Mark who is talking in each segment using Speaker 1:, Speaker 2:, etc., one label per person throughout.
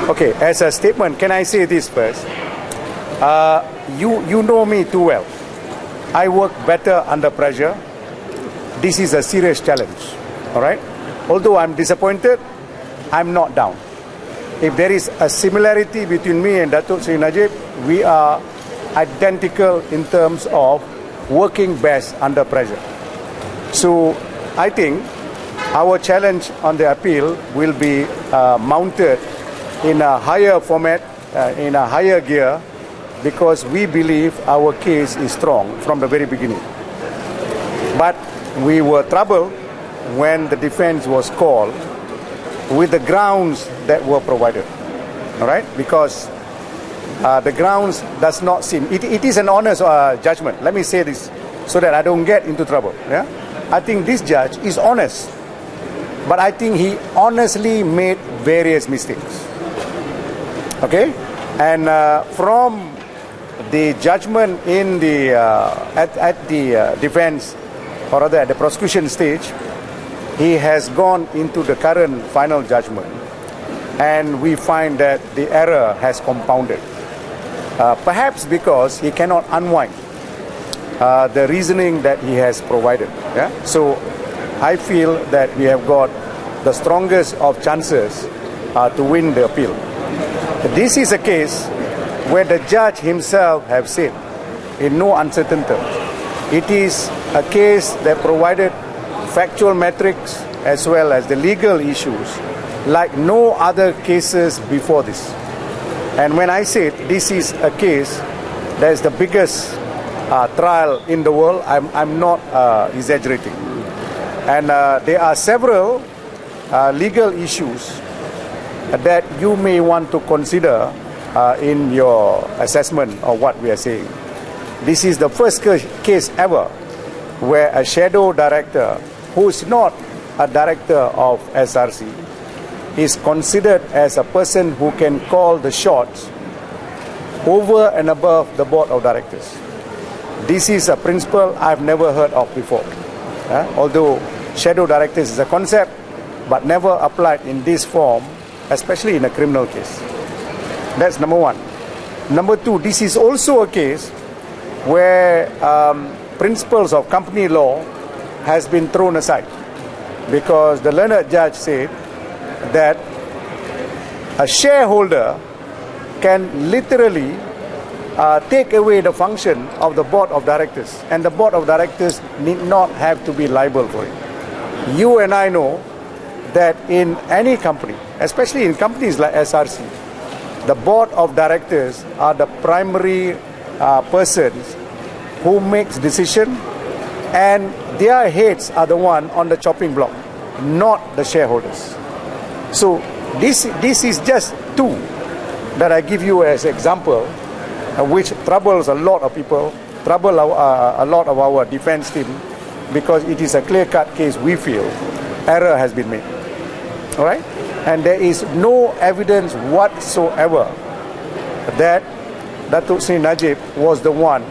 Speaker 1: Okay, as a statement, can I say this first? You know me too well. I work better under pressure. This is a serious challenge, all right? Although I'm disappointed, I'm not down. If there is a similarity between me and Datuk Seri Najib, we are identical in terms of working best under pressure. So I think our challenge on the appeal will be mounted in a higher format, in a higher gear, because we believe our case is strong from the very beginning. But we were troubled when the defense was called with the grounds that were provided, all right? Because the grounds does not seem, it is an honest judgment. Let me say this so that I don't get into trouble. Yeah, I think this judge is honest, but I think he honestly made various mistakes. Okay, and from the judgment in the at the defense, or rather at the prosecution stage, he has gone into the current final judgment, and we find that the error has compounded. Perhaps because he cannot unwind the reasoning that he has provided. Yeah? So I feel that we have got the strongest of chances to win the appeal. This is a case where the judge himself have said, in no uncertain terms, it is a case that provided factual metrics as well as the legal issues like no other cases before this. And when I say this is a case that is the biggest trial in the world, I'm not exaggerating. And there are several legal issues that you may want to consider in your assessment of what we are saying. This is the first case ever where a shadow director, who is not a director of SRC, is considered as a person who can call the shots over and above the board of directors. This is a principle I've never heard of before. Although shadow directors is a concept, but never applied in this form, especially in a criminal case. That's number one. Number two, this is also a case where principles of company law has been thrown aside, because the learned judge said that a shareholder can literally take away the function of the board of directors, and the board of directors need not have to be liable for it. You and I know that in any company, especially in companies like SRC, the board of directors are the primary persons who makes decision, and their heads are the one on the chopping block, not the shareholders. So this is just two that I give you as example, which troubles a lot of people, trouble a lot of our defense team, because it is a clear-cut case. We feel error has been made, all right? And there is no evidence whatsoever that Datuk Seri Najib was the one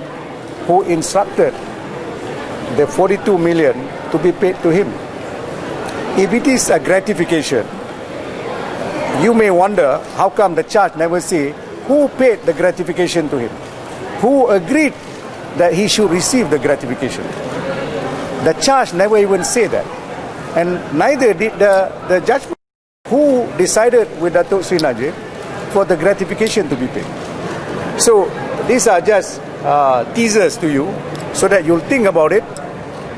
Speaker 1: who instructed the 42 million to be paid to him. If it is a gratification, you may wonder how come the charge never say who paid the gratification to him, who agreed that he should receive the gratification. The charge never even say that, and neither did the judgment who decided with Datuk Seri Najib for the gratification to be paid. So these are just teasers to you, so that you'll think about it,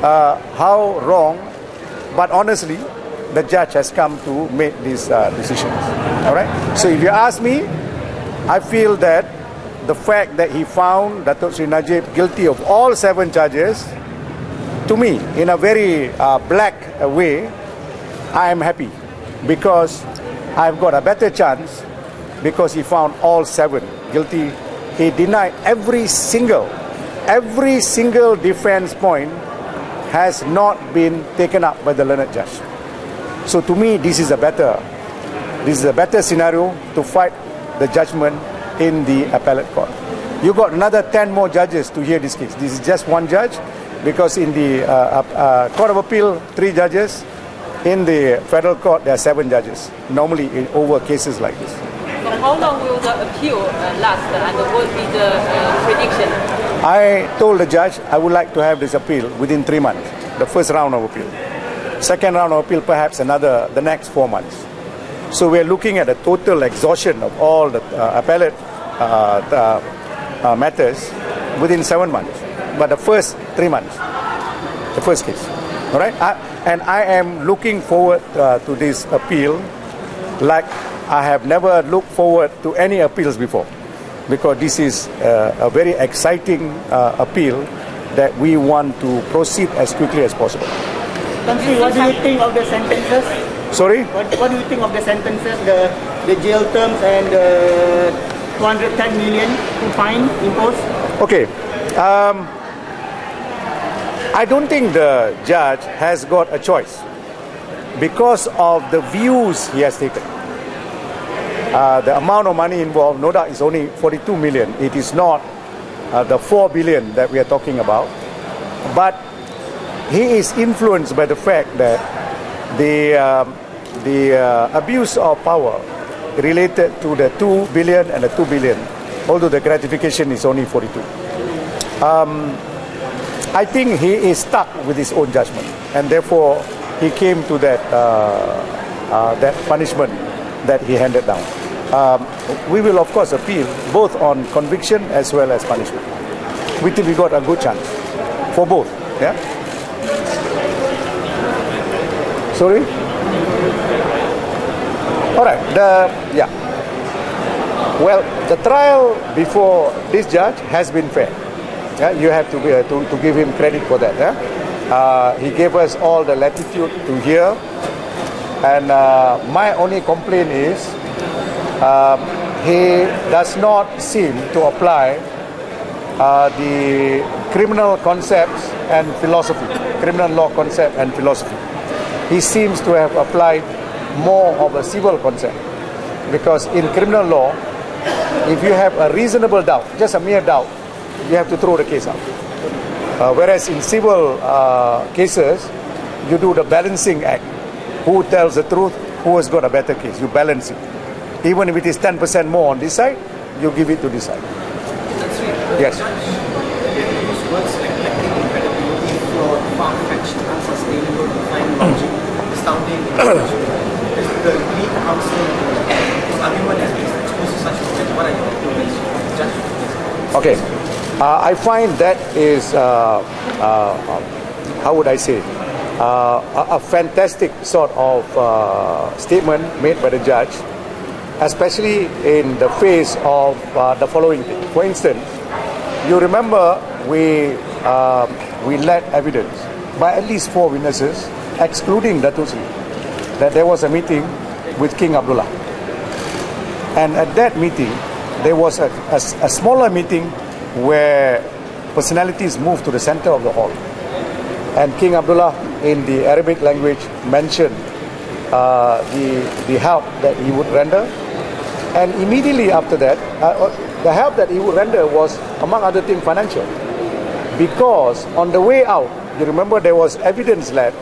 Speaker 1: how wrong, but honestly, the judge has come to make these decisions. All right. So if you ask me, I feel that the fact that he found Datuk Seri Najib guilty of all 7 charges, to me, in a very black way, I am happy, because I've got a better chance, because he found all 7 guilty. He denied every single defense point has not been taken up by the learned judge. So to me, this is a better scenario to fight the judgment in the appellate court. You got another 10 more judges to hear this case. This is just one judge, because in the Court of Appeal, 3 judges. In the federal court, there are 7 judges, normally over cases like this.
Speaker 2: how long will the appeal last, and what will be the prediction?
Speaker 1: I told the judge I would like to have this appeal within 3 months, the first round of appeal. Second round of appeal, perhaps the next 4 months. So we are looking at a total exhaustion of all the appellate matters within 7 months. But the first 3 months, the first case. All right? And I am looking forward to this appeal like I have never looked forward to any appeals before, because this is a very exciting appeal that we want to proceed as quickly as possible.
Speaker 3: What do you think of the sentences?
Speaker 1: Sorry?
Speaker 3: What do you think of the sentences, the jail terms and 210 million fine imposed?
Speaker 1: Okay. I don't think the judge has got a choice because of the views he has taken. The amount of money involved, no doubt, is only 42 million. It is not the 4 billion that we are talking about. But he is influenced by the fact that the abuse of power related to the 2 billion and the 2 billion, although the gratification is only 42. I think he is stuck with his own judgment, and therefore he came to that that punishment that he handed down. We will of course appeal both on conviction as well as punishment. We think we got a good chance for both. Yeah. Sorry. All right. Well, the trial before this judge has been fair. Yeah, you have to give him credit for that. Yeah? He gave us all the latitude to hear, and my only complaint is he does not seem to apply the criminal concepts and philosophy, criminal law concept and philosophy. He seems to have applied more of a civil concept, because in criminal law, if you have a reasonable doubt, just a mere doubt, you have to throw the case out. Whereas in civil cases, you do the balancing act. Who tells the truth? Who has got a better case? You balance it. Even if it is 10% more on this side, you give it to this side. Yes.
Speaker 4: Words like incredibility, flawed, far-fetched, unsustainable, defying logic, astounding, the elite council argument has been exposed to such comments. What are your comments? Judge?
Speaker 1: Okay. I find that is, how would I say, a fantastic sort of statement made by the judge, especially in the face of the following thing. For instance, you remember we led evidence by at least 4 witnesses, excluding Datuk Seri, that there was a meeting with King Abdullah. And at that meeting, there was a smaller meeting where personalities moved to the center of the hall. And King Abdullah, in the Arabic language, mentioned the help that he would render. And immediately after that, the help that he would render was, among other things, financial. Because on the way out, you remember there was evidence led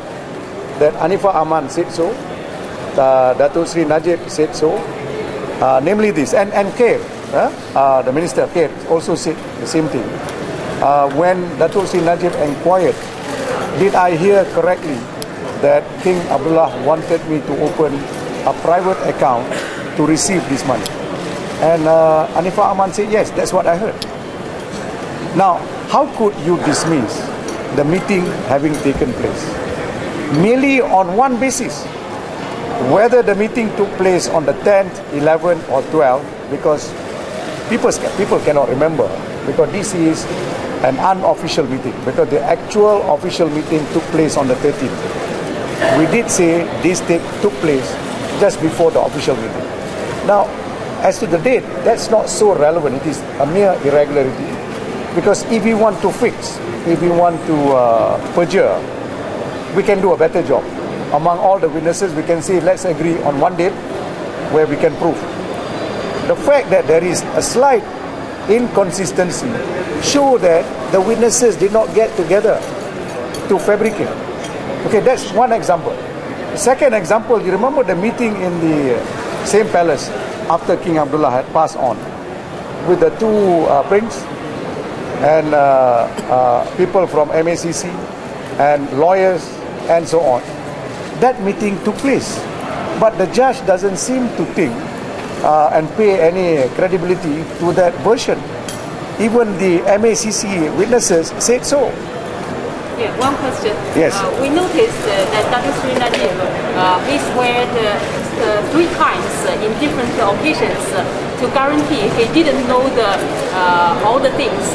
Speaker 1: that Anifah Aman said so, Datuk Seri Najib said so, namely this, and 𝐂𝐁, the Minister of 𝐂𝐁 also said the same thing. When Datuk Seri Najib inquired, did I hear correctly that King Abdullah wanted me to open a private account to receive this money? And Anifah Aman said, yes, that's what I heard. Now, how could you dismiss the meeting having taken place merely on one basis? Whether the meeting took place on the 10th, 11th or 12th, because people cannot remember, because this is an unofficial meeting, because the actual official meeting took place on the 13th. We did say this took place just before the official meeting. Now, as to the date, that's not so relevant. It is a mere irregularity, because if we want to fix, if we want to perjure, we can do a better job. Among all the witnesses, we can say, let's agree on one date where we can prove. The fact that there is a slight inconsistency shows that the witnesses did not get together to fabricate. Okay, that's one example. The second example, you remember the meeting in the same palace after King Abdullah had passed on, with the two princes and people from MACC and lawyers and so on. That meeting took place, but the judge doesn't seem to think and pay any credibility to that version. Even the MACC witnesses said so.
Speaker 2: Yeah, one question.
Speaker 1: Yes.
Speaker 2: We noticed that Dr. Sri Najib, he swear 3 times in different occasions to guarantee he didn't know all the things.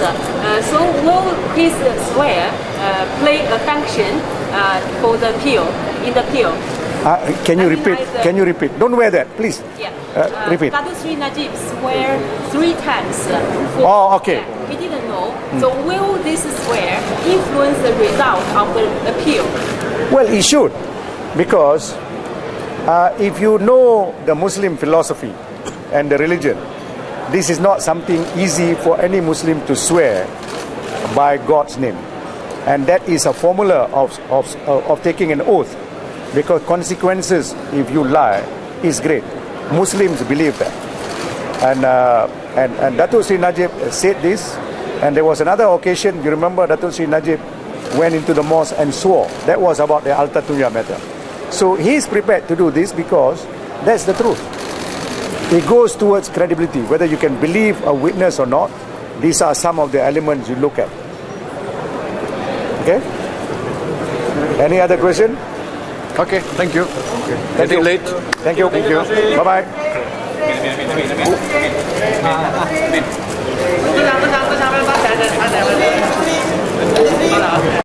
Speaker 2: So will his swear play a function for the appeal, in the appeal?
Speaker 1: Can you repeat? Can you repeat? Don't wear that, please.
Speaker 2: Yeah.
Speaker 1: Repeat.
Speaker 2: Dr. Sri Najib swear 3 times.
Speaker 1: Oh, okay.
Speaker 2: Yeah, he didn't know. So will this swear influence the result of the appeal?
Speaker 1: Well, he should, because if you know the Muslim philosophy and the religion, this is not something easy for any Muslim to swear by God's name. And that is a formula of taking an oath, because consequences if you lie is great. Muslims believe that. And Datuk Sri Najib said this, and there was another occasion, you remember Datuk Sri Najib went into the mosque and swore. That was about the Al-Tatuya matter. So he is prepared to do this because that's the truth. It goes towards credibility, whether you can believe a witness or not. These are some of the elements you look at. Okay? Any other question? Okay, thank you. Okay. Thank you. Late. Thank you. Thank you. Bye-bye.